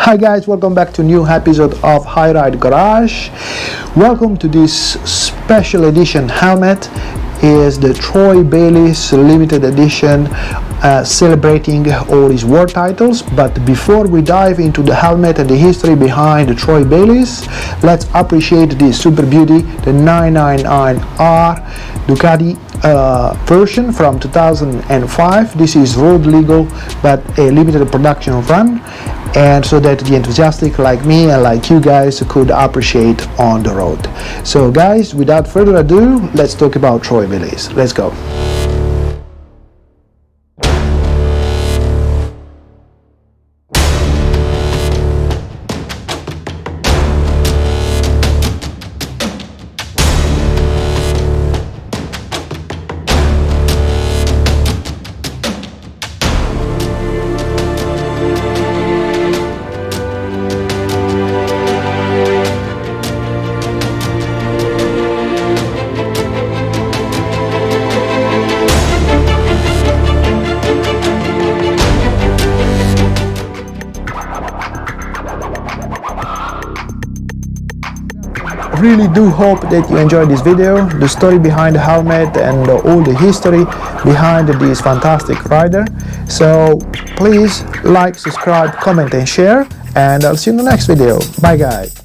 Hi guys, welcome back to a new episode of High Ride Garage. Welcome to this special edition helmet. Is the Troy Bayliss limited edition celebrating all his world titles. But before we dive into the helmet and the history behind the Troy Bayliss, let's appreciate this super beauty, the 999R Ducati version from 2005. This is road legal but a limited production run, and so that the enthusiastic like me and like you guys could appreciate on the road. So guys, without further ado, let's talk about Troy Bayliss. Let's go. Really do hope that you enjoyed this video, the story behind the helmet and all the history behind this fantastic rider. So please like, subscribe, comment and share, and I'll see you in the next video. Bye guys.